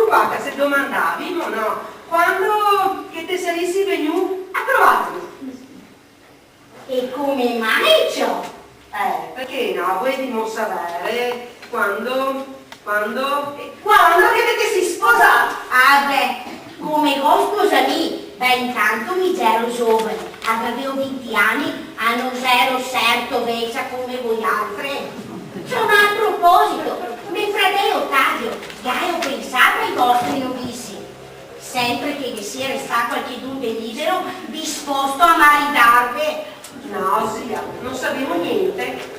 preoccupata se domandavi, no? Quando che te saressi venuto a trovarmi. E come mai ciò? Perché no, voi di non sapere quando che avete si sposato? Ah beh, come con sposami? Beh, intanto mi ero giovane, avevo 20 anni, a non ero certo vecchia come voi altre. Sono a proposito, mio fratello Ottavio, Gaio pensava ai vostri novizi. Sempre che vi sia restato qualcheduno libero, disposto a maritarvi. No, zia, non sapevo niente.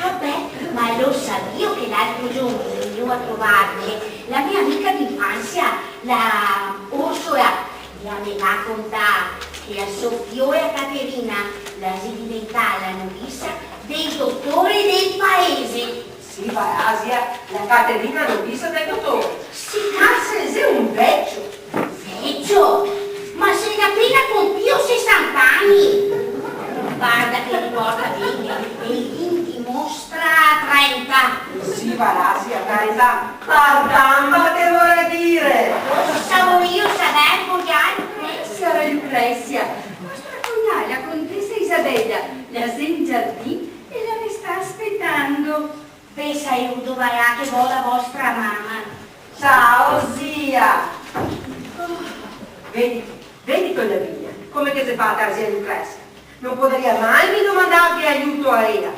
Vabbè, ma lo sapevo che l'altro giorno venivo a trovarmi la mia amica d'infanzia, la Ursula, mi aveva contato che a Sofio e a Caterina la si diventava la novizia dei dottori del paese. Sì, va Asia, la Caterina l'ho vista del dottore. Si cazzo, sei un vecchio. Vecchio? Ma sei appena compiuto 60 anni. Guarda che riporta bene e gli dimostra 30. Sì, va Asia, carità. Caramba, che vorrei dire? Stavo io sapevo gli altri. Signora Lucrezia, vostra cognale, la contessa Isabella, la Zengiardì e la sta aspettando. Pensa io dove è che vuole la vostra mamma. Ciao, zia. Vedi quella vigna, come che si fa a zia Lucrezia? Non potrebbe mai mi domandarvi aiuto a ella.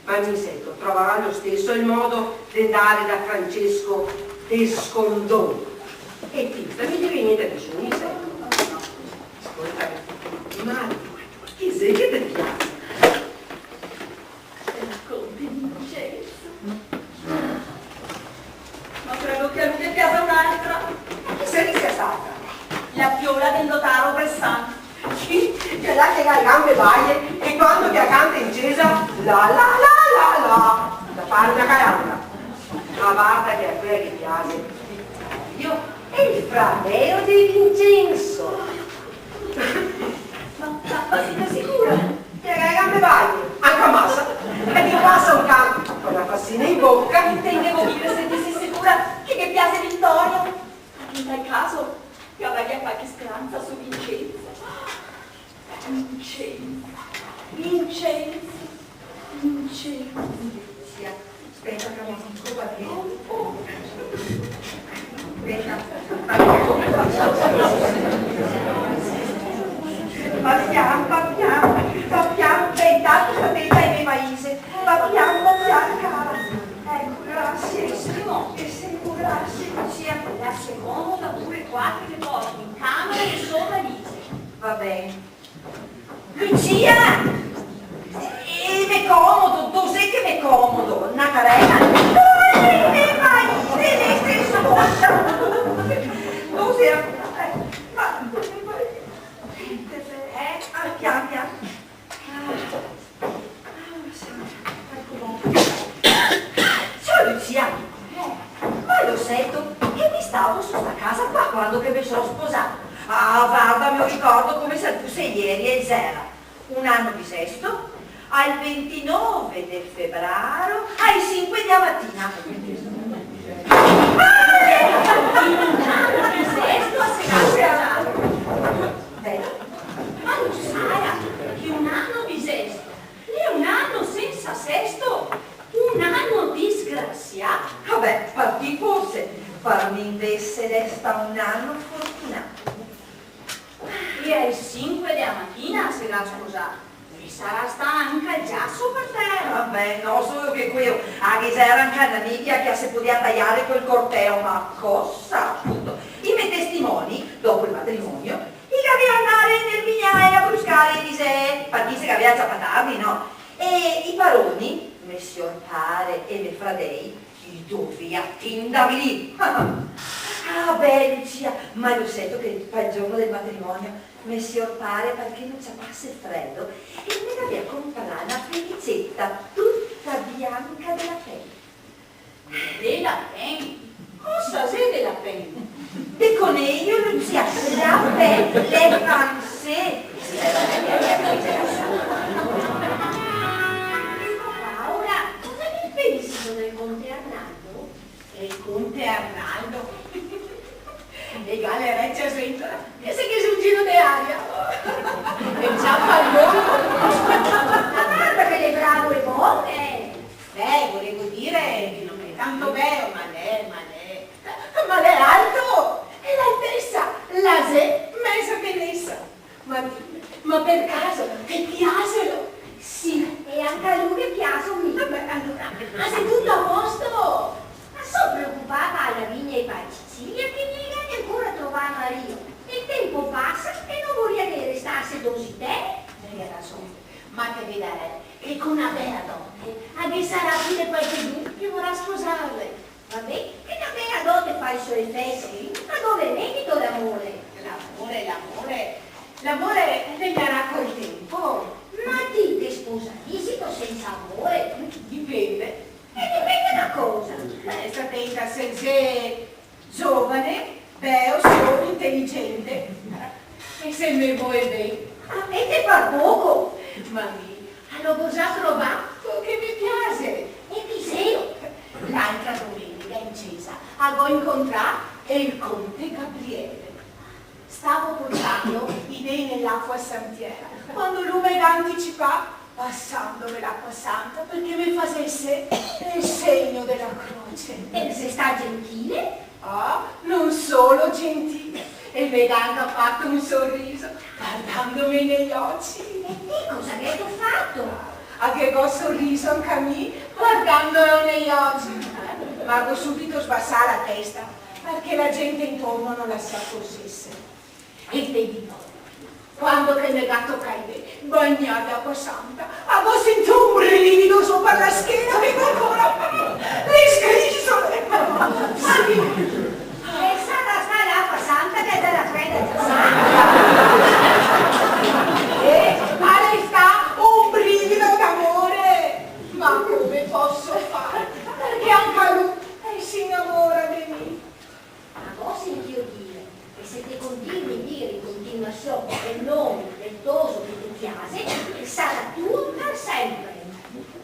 Ma mi sento, troverà lo stesso il modo di andare da Francesco Descondoni. E ti, mi dici niente nessuno, mi sento. Ascolta, Mario, chi sei che ti piace? È la conte Vincenzo. Ma credo che a lui piace un'altra. Chi sei che sia stata? La piola del notaro Bressan. Sì, che là che ha le gambe baie e quando ti canta in chiesa da fare una caramba. Ma guarda che è quella che piace. Io è il fratello di Vincenzo. Ma siete sicura? Che ha le gambe baie, anche a massa, e ti passa un canto con la fassina in bocca. Intendevo dire se ti sei sicura che piace Vittorio. In tal caso che avrei qualche speranza su Vincenzo. Vincenzo. Sì, aspetta che mi dico qua dentro. Va piano, beh, intanto sapete ai miei paesi, va piano, cara. Ecco, grazie, grazie. Sia la seconda pure quattro che porti in camera e sua valigia. Va bene. Lucia! E mi comodo, tu sai che mi comodo, una carena. Tu sei pian piano. Ciao Lucia, ma lo sento che mi stavo su sta casa qua quando che mi sono sposata. Ah, guarda, mi ricordo come se fosse ieri e zera. Un anno di sesto, al 29 di febbraio, ai 5 di mattina. Sesto a sesto. Ma lo sai che un anno bisesto è un anno senza sesto, un anno disgraziato. Vabbè, partì forse, farmi invece resta un anno fortunato. E alle 5 della mattina si era sposato. E sarà stanca già su per terra. Vabbè, no, solo che qui a Ghisera anche una amica che si poteva tagliare quel corteo, ma cosa? Appunto, i miei testimoni, dopo il matrimonio, i che aveva andare nel vignaio a buscare i disè, partisse che aveva già patarli, no? E i baroni, Messior Pare e le fradei, i dove attindavi lì. Ah, beh, Lucia, ma lo sento che il giorno del matrimonio Messior Pare perché non ci passa freddo e me la via comprare una pellicetta tutta bianca della pelle. Della penne? Cosa sei della penne? De coniglio, Lucia, la pelle francese. Paola, cosa ne pensi del conte Arnaldo? E il conte Arnaldo? egale Reccia Sventola, che se che sul giro d'aria. E ciappa al volo. Guarda che le bravo e buone. Volevo dire che non è tanto bello, ma l'è alto, e l'altezza, la se, messa benessa. Ma per caso, ti piacciono? Sì. E anche a lui piacciono. Vabbè, allora, ma sei tutto a posto? Ma sono preoccupata alla vigna e per Sicilia che mi hai ancora trovato Mario. Il tempo passa e non vorrei che restasse così te. Ma te vedrai che con una bella dote, anche sarà pure qualche dubbio che vorrà sposarle. Vabbè, che da me a dote fa i suoi effetti, ma dove è merito l'amore? L'amore regnerà col tempo. Ma ti che sposatisimo senza amore? Dipende. E dipende da cosa? Sta attenta se sei giovane, bello, solo, intelligente. E se me vuoi bene. E te fa poco? Ma mi hanno già trovato che mi piace. E Piseo? L'altra domenica in chiesa avevo incontrato il conte Gabriele. Stavo portando i dei nell'acqua santiera quando lui mi ha anticipato passandomi l'acqua santa perché mi facesse il segno della croce. E se sta gentile? Ah, non solo gentile, e mi ha fatto un sorriso guardandomi negli occhi. E te cosa che ho fatto? A che ho sorriso anche a me guardandolo negli occhi. Ma devo subito sbassare la testa perché la gente intorno non la si accorgesse. E te dico, quando che mi gatto caide, bagnata d'acqua santa, avevo sentito un brivido sopra la schiena che ancora le scrisole. Sì. E sarà l'acqua santa che te la prende già E male sta un brivido d'amore. Ma come posso fare? Perché anche lui si innamora di me. Ma voi sentio dire che se te continui a dire in continuazione il nome del toso che ti piace, sarà tuo per sempre.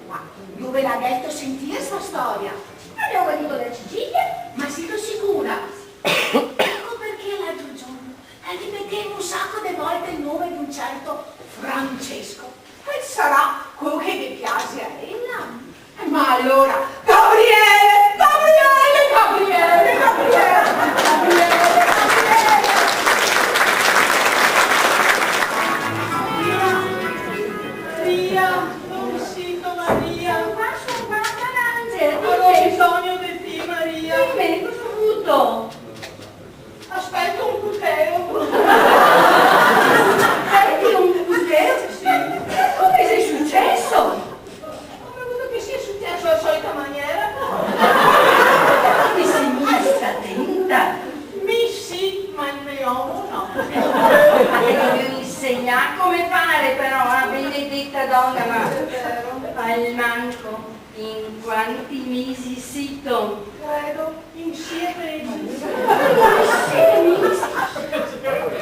Ma dove l'ha detto sentire sta storia? Abbiamo venuto da Sicilia? Ma siete sicura? Ecco perché l'altro giorno ripetevo un sacco di volte il nome di un certo Francesco. E sarà quello che vi piace a ella? Ma allora, Gabriele! Maria, non sento Maria. Ho bisogno di te, Maria. Aspetta un puteo. Senti un puteo? Sì. Come sei successo? Ho voluto che sia successo alla solita maniera. Ti sei messa attenta. Mi sì, ma il mio uomo no. Ma ti devo insegnare come fare però, una benedetta donna, ma al manco in quanti mesi sito? Credo insieme.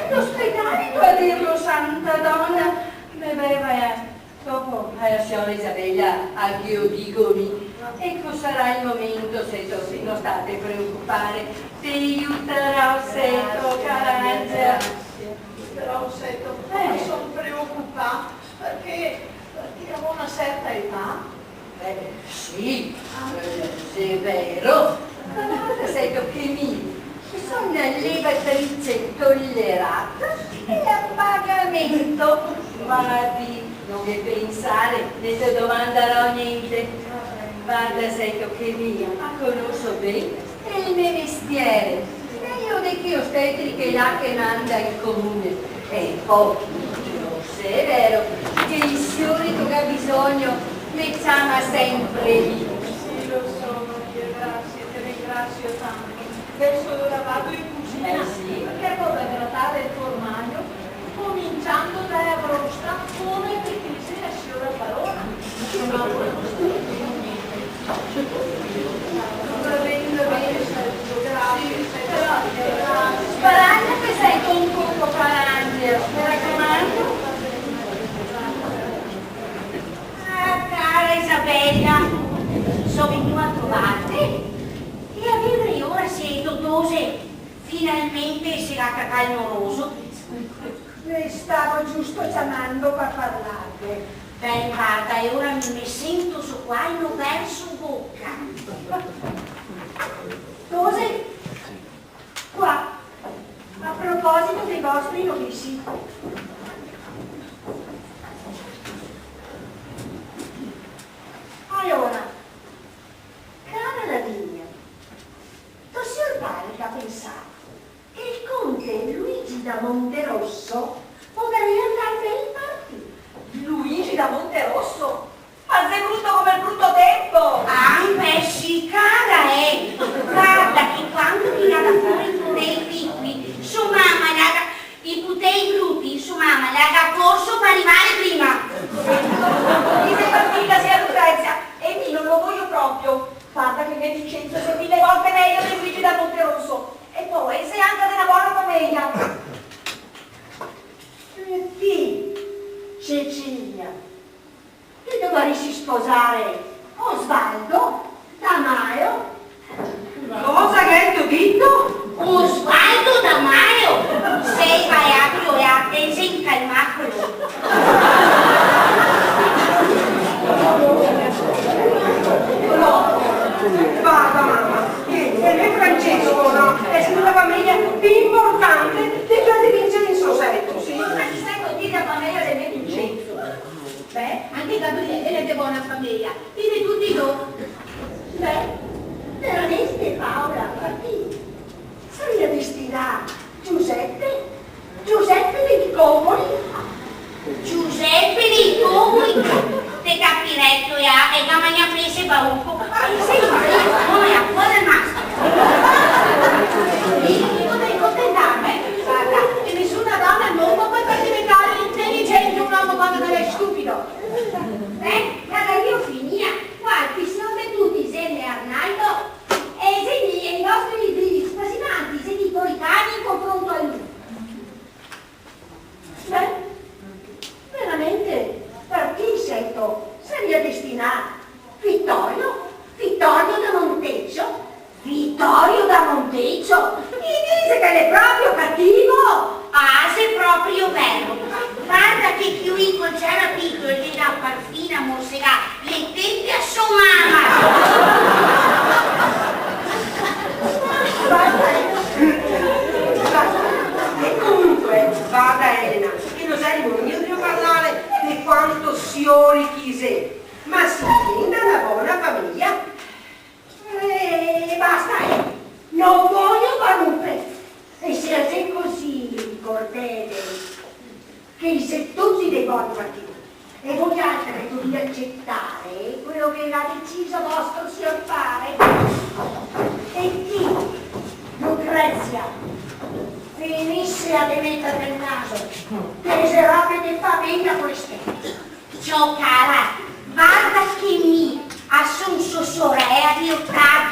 L'ospedale a dirlo, santa donna, me beva dopo la signora Isabella a Dio dicomi. Ecco sarà il momento se non state a preoccupare, ti aiuterò Seto, Carangela. Però sento, sono preoccupata perché avevo una certa età. Sì, è vero. Seto che mi sono una levatrice tollerata e a pagamento. Guardi, non mi pensare, ne ti domanderò niente. Guarda, Seto che mia, conosco bene il mio mestiere. E io di che ostetrica è là che manda il comune. E poi, se è vero, che il solito che ha bisogno mi chiama sempre lì. Sì, lo so, Maria, grazie, te ringrazio tanto. Adesso ora vado in cucina. Sì. Perché avevo grattato il formaggio, cominciando dalla brosta, come ti dice la signora Barona. Ma va bene, Sergio, grazie. Grazie. Sparaglia che sei con un poco Parangelo, mi raccomando. Cara Isabella, sono venuta a trovarti e a vivere ora siete dose Finalmente si era calmoroso. Ne stavo giusto chiamando per parlarle. Beh, guarda, e ora mi sento su qua e lo verso bocca. Dove? Qua. A proposito dei vostri novizi. Allora, cara Lavinia, t'osservare che ha pensato che il conte Luigi da Monterosso potrebbe andare per il partito. Luigi da Monterosso? Ma sei brutto come il brutto tempo! Ah, beh sì, cara, guarda che quando tirava fuori i putei piccoli, sua mamma i putei brutti, sua mamma l'ha corso per arrivare prima. Dite partita sia Lucrezia, e mi non lo voglio proprio. Guarda che mio Vincenzo è 1000 volte meglio di Luigi da Monterosso. E poi sei anche della buona famiglia. Chi? Cecilia, che dovresti sposare Osvaldo Tamaio? Cosa che hai detto? Osvaldo da Maio, sei sbagliato e attese in calmacolo. No, vada mamma, che per me Francesco, no? È una famiglia più importante di quella di Vincenzo in Sosetto, sì. Ma ti stai con dire la famiglia del mio Vincenzo? Beh, anche Gabriele è di buona famiglia. Dite tutti loro. Beh, veramente Paola, partì. Sarebbe destinata Giuseppe dei Comoli. Giuseppe dei Comoli, te capiretto e che mi ha preso bauco. Sei come a cuore mastro. Potrei contentarmi, guarda, che nessuna donna al mondo può far diventare intelligente un uomo quando non è stupido. Guarda, io finia. Guardi, sono tutti insieme a Arnaldo e i nostri libri spasimanti, se dico i cani in confronto a lui. Beh, veramente, per chi sento sarebbe destinato Vittorio da Monteggio. Vittorio da Monteggio? Mi dice che è proprio cattivo. Ah, sei proprio vero. Guarda che chiunque c'era piccolo e gli dà parfina a morsegare le tette a sua E comunque, vada Elena, che non saremo io devo parlare di quanto siori chi sei, ma si viene dalla buona famiglia. Basta, non voglio parruppe. E siete così cortese che siete tutti dei buoni partiti. E voi altri dovete accettare quello che l'ha deciso vostro signor fare. E chi? Lucrezia finisse a mettere il naso, deserebbe di famiglia queste. Ciao cara, guarda che mi assunso sorella di Ottavio